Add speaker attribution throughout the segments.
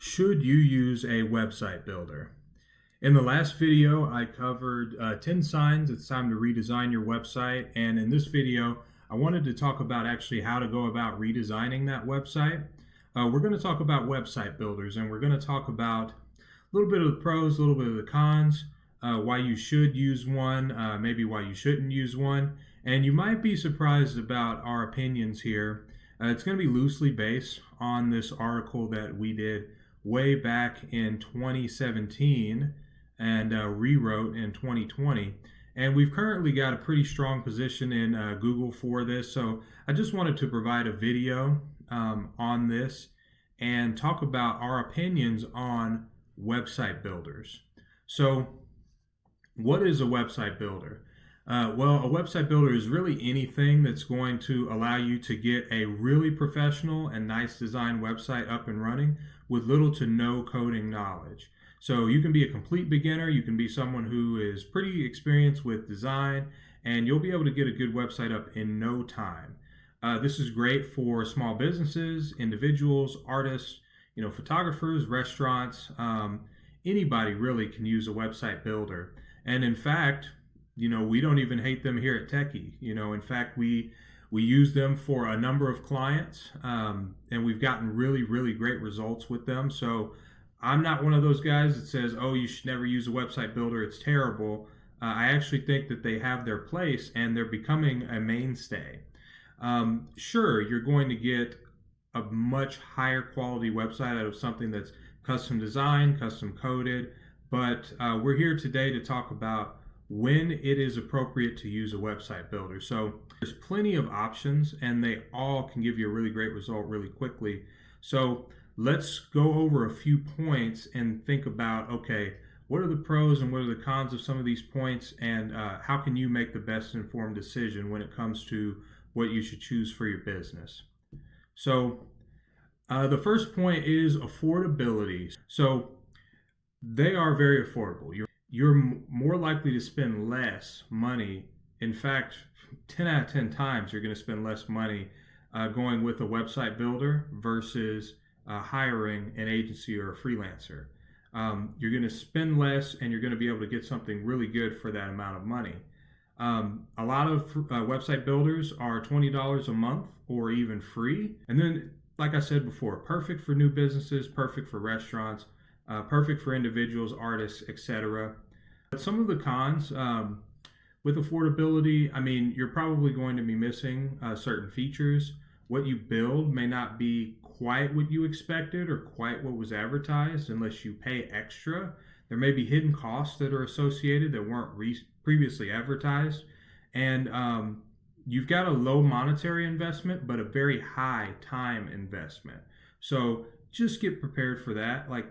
Speaker 1: Should you use a website builder? In the last video, I covered 10 signs it's time to redesign your website. And in this video, I wanted to talk about actually how to go about redesigning that website. We're going to talk about website builders, and we're going to talk about a little bit of the pros, a little bit of the cons, why you should use one, maybe why you shouldn't use one. And you might be surprised about our opinions here. It's going to be loosely based on this article that we did way back in 2017 and rewrote in 2020. And we've currently got a pretty strong position in Google for this. So I just wanted to provide a video on this and talk about our opinions on website builders. So what is a website builder? Well, a website builder is really anything that's going to allow you to get a really professional and nice design website up and running with little to no coding knowledge. So you can be a complete beginner, you can be someone who is pretty experienced with design, and you'll be able to get a good website up in no time. This is great for small businesses, individuals, artists, photographers, restaurants. Anybody really can use a website builder. And in fact, we don't even hate them here at Tekkii. In fact, we use them for a number of clients, and we've gotten really, really great results with them. So I'm not one of those guys that says, oh, you should never use a website builder, it's terrible. I actually think that they have their place and they're becoming a mainstay. Sure, you're going to get a much higher quality website out of something that's custom designed, custom coded, but we're here today to talk about when it is appropriate to use a website builder. So there's plenty of options and they all can give you a really great result really quickly. So let's go over a few points and think about, okay, what are the pros and what are the cons of some of these points, and how can you make the best informed decision when it comes to what you should choose for your business? So the first point is affordability. So they are very affordable. You're more likely to spend less money. In fact, 10 out of 10 times you're going to spend less money going with a website builder versus hiring an agency or a freelancer. You're going to spend less and you're going to be able to get something really good for that amount of money. A lot of website builders are $20 a month or even free. And then, like I said before, perfect for new businesses, perfect for restaurants, perfect for individuals, artists, etc. But some of the cons with affordability, you're probably going to be missing certain features. What you build may not be quite what you expected or quite what was advertised unless you pay extra. There may be hidden costs that are associated that weren't previously advertised. And you've got a low monetary investment, but a very high time investment. So just get prepared for that. Like,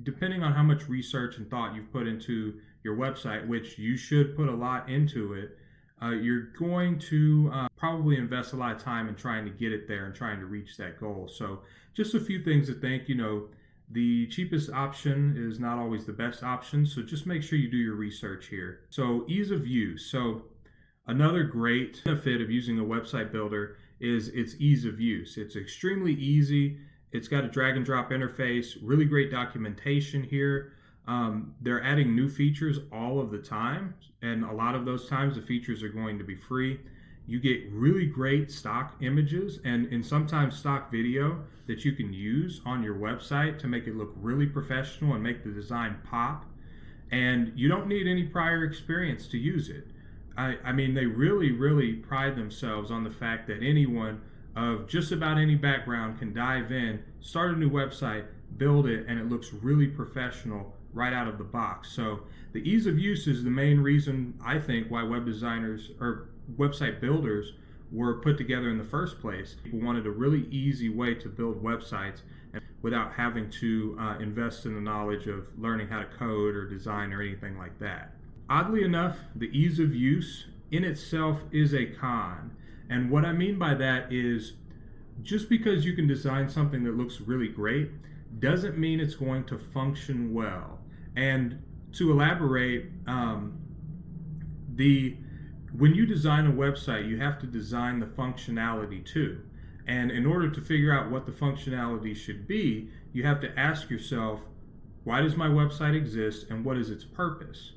Speaker 1: depending on how much research and thought you've put into your website, which you should put a lot into it, you're going to probably invest a lot of time in trying to get it there and trying to reach that goal. So just a few things to think. The cheapest option is not always the best option. So just make sure you do your research here. So ease of use. So another great benefit of using a website builder is its ease of use. It's extremely easy. It's got a drag and drop interface, really great documentation here. They're adding new features all of the time, and a lot of those times the features are going to be free. You get really great stock images and sometimes stock video that you can use on your website to make it look really professional and make the design pop. And you don't need any prior experience to use it. They really, really pride themselves on the fact that anyone of just about any background can dive in, start a new website, build it, and it looks really professional right out of the box. So the ease of use is the main reason, I think, why web designers or website builders were put together in the first place. People wanted a really easy way to build websites without having to invest in the knowledge of learning how to code or design or anything like that. Oddly enough, the ease of use in itself is a con. And what I mean by that is, just because you can design something that looks really great doesn't mean it's going to function well. And to elaborate, when you design a website, you have to design the functionality too. And in order to figure out what the functionality should be, you have to ask yourself, why does my website exist and what is its purpose?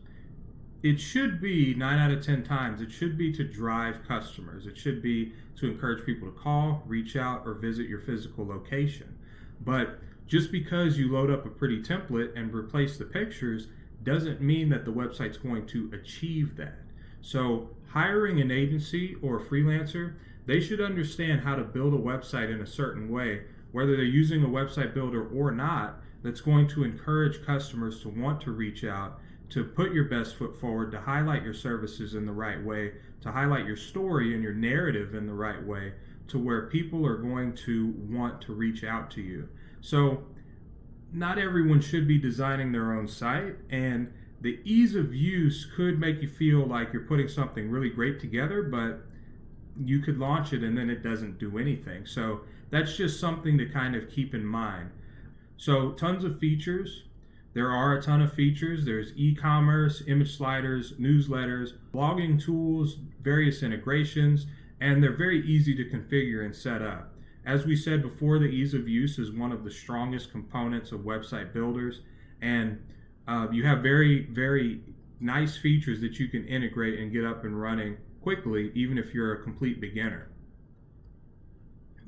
Speaker 1: It should be 9 out of 10 times, it should be to drive customers. It should be to encourage people to call, reach out, or visit your physical location. But just because you load up a pretty template and replace the pictures doesn't mean that the website's going to achieve that. So hiring an agency or a freelancer, they should understand how to build a website in a certain way, whether they're using a website builder or not, that's going to encourage customers to want to reach out, to put your best foot forward, to highlight your services in the right way, to highlight your story and your narrative in the right way, to where people are going to want to reach out to you. So not everyone should be designing their own site, and the ease of use could make you feel like you're putting something really great together, but you could launch it and then it doesn't do anything. So that's just something to kind of keep in mind. So tons of features. There are a ton of features. There's e-commerce, image sliders, newsletters, blogging tools, various integrations, and they're very easy to configure and set up. As we said before, the ease of use is one of the strongest components of website builders, and you have very, very nice features that you can integrate and get up and running quickly, even if you're a complete beginner.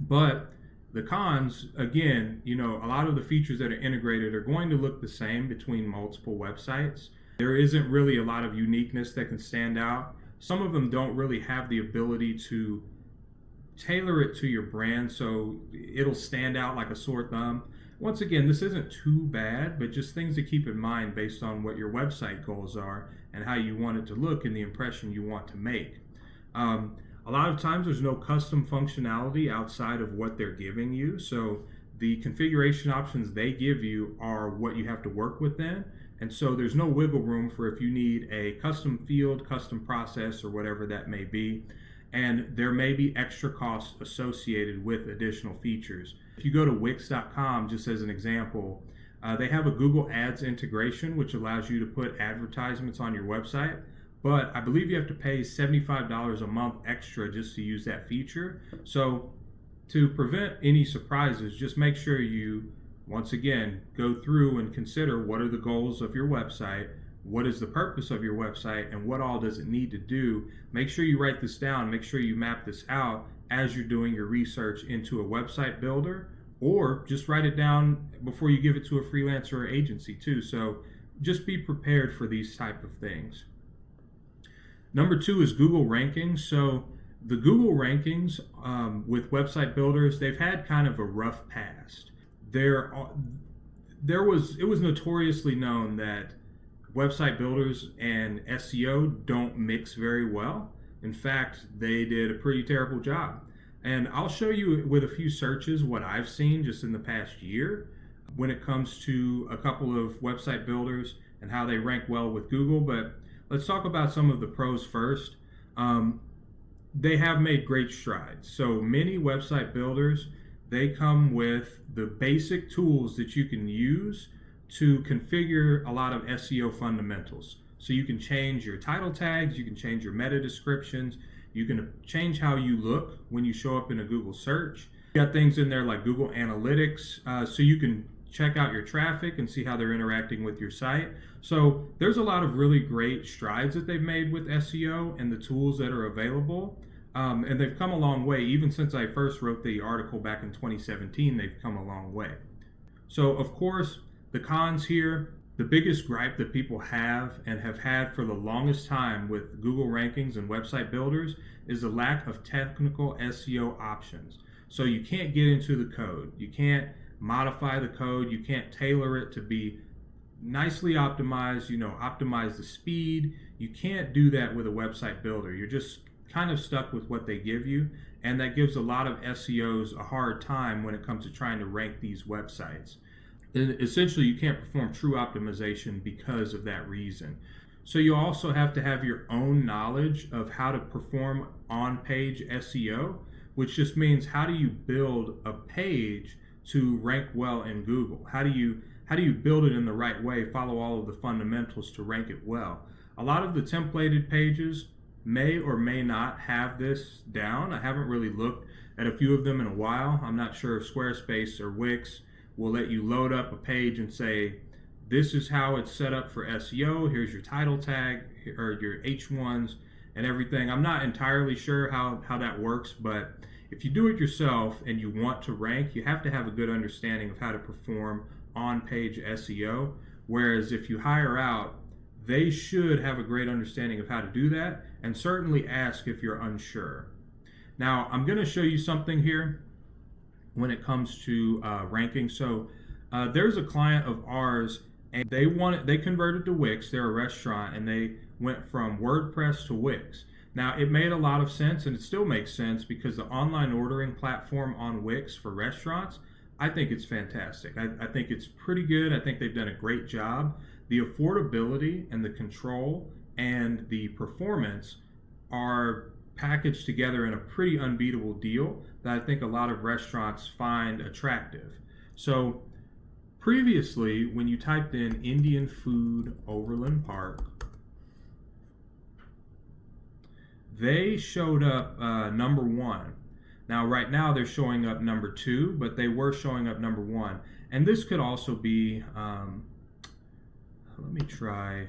Speaker 1: But the cons, again, a lot of the features that are integrated are going to look the same between multiple websites. There isn't really a lot of uniqueness that can stand out. Some of them don't really have the ability to tailor it to your brand so it'll stand out like a sore thumb. Once again, this isn't too bad, but just things to keep in mind based on what your website goals are and how you want it to look and the impression you want to make. A lot of times there's no custom functionality outside of what they're giving you. So the configuration options they give you are what you have to work with then. And so there's no wiggle room for if you need a custom field, custom process, or whatever that may be. And there may be extra costs associated with additional features. If you go to Wix.com, just as an example, they have a Google Ads integration, which allows you to put advertisements on your website. But I believe you have to pay $75 a month extra just to use that feature. So to prevent any surprises, just make sure you, once again, go through and consider what are the goals of your website, what is the purpose of your website, and what all does it need to do. Make sure you write this down, make sure you map this out as you're doing your research into a website builder, or just write it down before you give it to a freelancer or agency too. So just be prepared for these type of things. Number 2 is Google rankings. So the Google rankings with website builders, they've had kind of a rough past. It was notoriously known that website builders and SEO don't mix very well. In fact, they did a pretty terrible job. And I'll show you with a few searches what I've seen just in the past year when it comes to a couple of website builders and how they rank well with Google. But let's talk about some of the pros first. They have made great strides. So many website builders, they come with the basic tools that you can use to configure a lot of SEO fundamentals. So you can change your title tags, you can change your meta descriptions, you can change how you look when you show up in a Google search. You got things in there like Google Analytics, so you can check out your traffic and see how they're interacting with your site. So there's a lot of really great strides that they've made with SEO and the tools that are available. And they've come a long way. Even since I first wrote the article back in 2017, they've come a long way. So of course, the cons here, the biggest gripe that people have and have had for the longest time with Google rankings and website builders is the lack of technical SEO options. So you can't get into the code. You can't modify the code. You can't tailor it to be nicely optimized, optimize the speed. You can't do that with a website builder. You're just kind of stuck with what they give you. And that gives a lot of SEOs a hard time when it comes to trying to rank these websites. And essentially, you can't perform true optimization because of that reason. So you also have to have your own knowledge of how to perform on-page SEO, which just means how do you build a page to rank well in Google? How do you build it in the right way, follow all of the fundamentals to rank it well? A lot of the templated pages may or may not have this down. I haven't really looked at a few of them in a while. I'm not sure if Squarespace or Wix will let you load up a page and say, this is how it's set up for SEO. Here's your title tag or your H1s and everything. I'm not entirely sure how that works, but if you do it yourself and you want to rank, you have to have a good understanding of how to perform on-page SEO. Whereas if you hire out, they should have a great understanding of how to do that, and certainly ask if you're unsure. Now, I'm going to show you something here when it comes to ranking. So there's a client of ours, and they converted to Wix. They're a restaurant, and they went from WordPress to Wix. Now, it made a lot of sense, and it still makes sense, because the online ordering platform on Wix for restaurants, I think it's fantastic. I think it's pretty good. I think they've done a great job. The affordability and the control and the performance are packaged together in a pretty unbeatable deal that I think a lot of restaurants find attractive. So previously, when you typed in Indian food Overland Park, they showed up number 1. Now, right now they're showing up number 2, but they were showing up number 1. And this could also be, let me try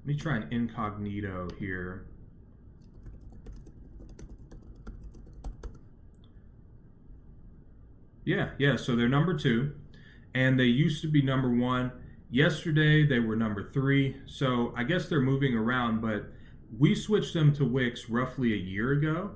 Speaker 1: an incognito here. Yeah, so they're number 2, and they used to be number 1. Yesterday they were number 3, so I guess they're moving around, but we switched them to Wix roughly a year ago,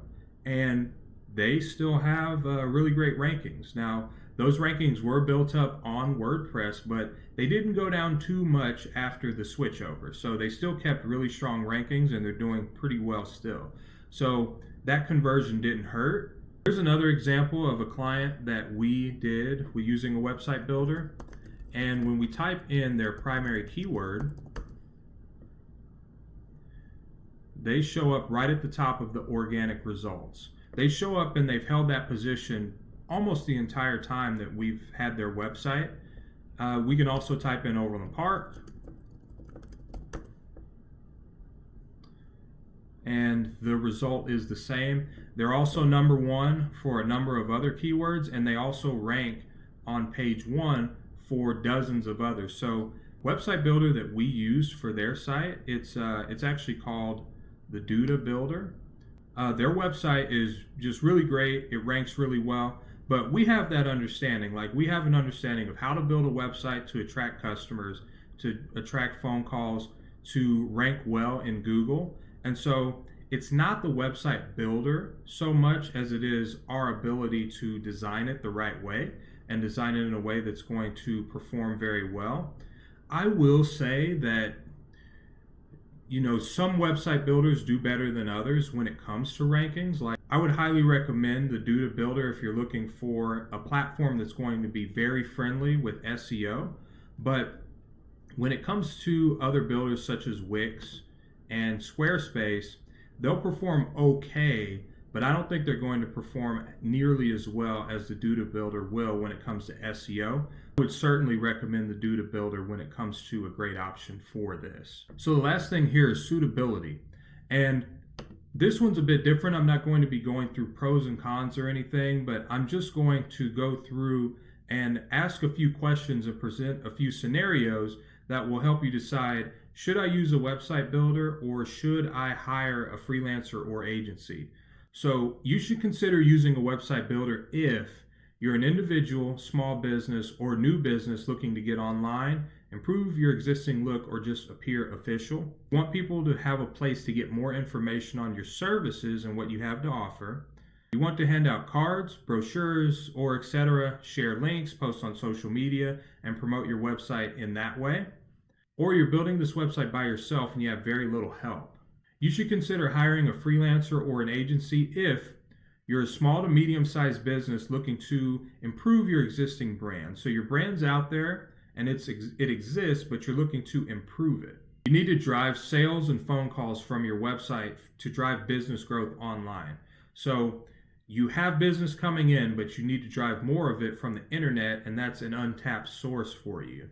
Speaker 1: and they still have really great rankings. Now, those rankings were built up on WordPress, but they didn't go down too much after the switchover. So they still kept really strong rankings, and they're doing pretty well still. So that conversion didn't hurt. Here's another example of a client that we did with using a website builder. And when we type in their primary keyword, they show up right at the top of the organic results. They show up, and they've held that position almost the entire time that we've had their website. We can also type in Overland Park, and the result is the same. They're also number 1 for a number of other keywords, and they also rank on page 1 for dozens of others. So website builder that we use for their site, it's actually called the Duda Builder. Their website is just really great. It ranks really well, but we have that understanding. Like, we have an understanding of how to build a website to attract customers, to attract phone calls, to rank well in Google. And so it's not the website builder so much as it is our ability to design it the right way and design it in a way that's going to perform very well. I will say that, some website builders do better than others when it comes to rankings. Like, I would highly recommend the Duda Builder if you're looking for a platform that's going to be very friendly with SEO. But when it comes to other builders such as Wix and Squarespace, they'll perform okay, but I don't think they're going to perform nearly as well as the Duda Builder will when it comes to SEO. I would certainly recommend the Duda Builder when it comes to a great option for this. So the last thing here is Suitability. And this one's a bit different. I'm not going to be going through pros and cons or anything, but I'm just going to go through and ask a few questions and present a few scenarios that will help you decide, should I use a website builder or should I hire a freelancer or agency? So you should consider using a website builder if you're an individual, small business, or new business looking to get online, improve your existing look, or just appear official. You want people to have a place to get more information on your services and what you have to offer. You want to hand out cards, brochures, or etc., share links, post on social media, and promote your website in that way. Or you're building this website by yourself and you have very little help. You should consider hiring a freelancer or an agency if you're a small to medium-sized business looking to improve your existing brand. So your brand's out there and it exists, but you're looking to improve it. You need to drive sales and phone calls from your website to drive business growth online. So you have business coming in, but you need to drive more of it from the internet, and that's an untapped source for you.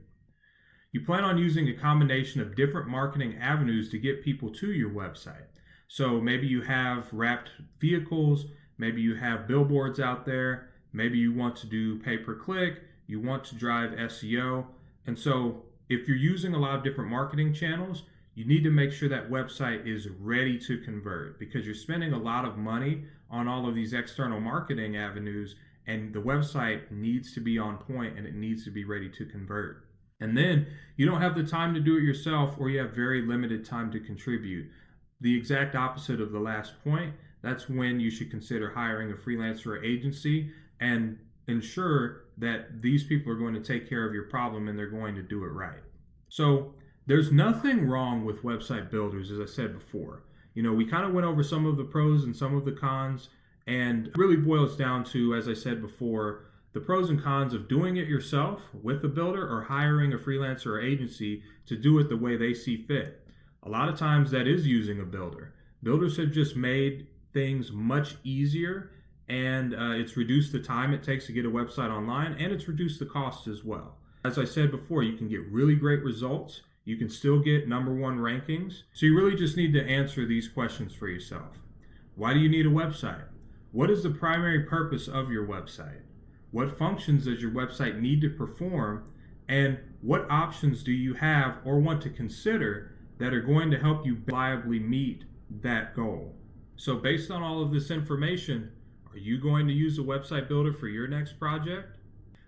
Speaker 1: You plan on using a combination of different marketing avenues to get people to your website. So maybe you have wrapped vehicles, maybe you have billboards out there, Maybe you want to do pay-per-click, you want to drive SEO. And so if you're using a lot of different marketing channels, you need to make sure that website is ready to convert, because you're spending a lot of money on all of these external marketing avenues, and the website needs to be on point and it needs to be ready to convert. And then you don't have the time to do it yourself, or you have very limited time to contribute. The exact opposite of the last point. That's when you should consider hiring a freelancer or agency and ensure that these people are going to take care of your problem and they're going to do it right. So there's nothing wrong with website builders, as I said before. We kind of went over some of the pros and some of the cons, and it really boils down to, as I said before, the pros and cons of doing it yourself with a builder or hiring a freelancer or agency to do it the way they see fit. A lot of times that is using a builder. Builders have just made things much easier, and it's reduced the time it takes to get a website online, and it's reduced the costs as well. As I said before, you can get really great results. You can still get #1 rankings. So you really just need to answer these questions for yourself. Why do you need a website? What is the primary purpose of your website? What functions does your website need to perform? And what options do you have or want to consider that are going to help you reliably meet that goal? So based on all of this information, are you going to use a website builder for your next project?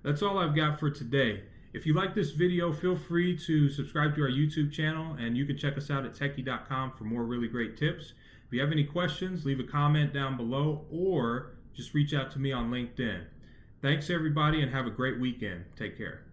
Speaker 1: That's all I've got for today. If you like this video, feel free to subscribe to our YouTube channel, and you can check us out at Tekkii.com for more really great tips. If you have any questions, leave a comment down below or just reach out to me on LinkedIn. Thanks everybody, and have a great weekend. Take care.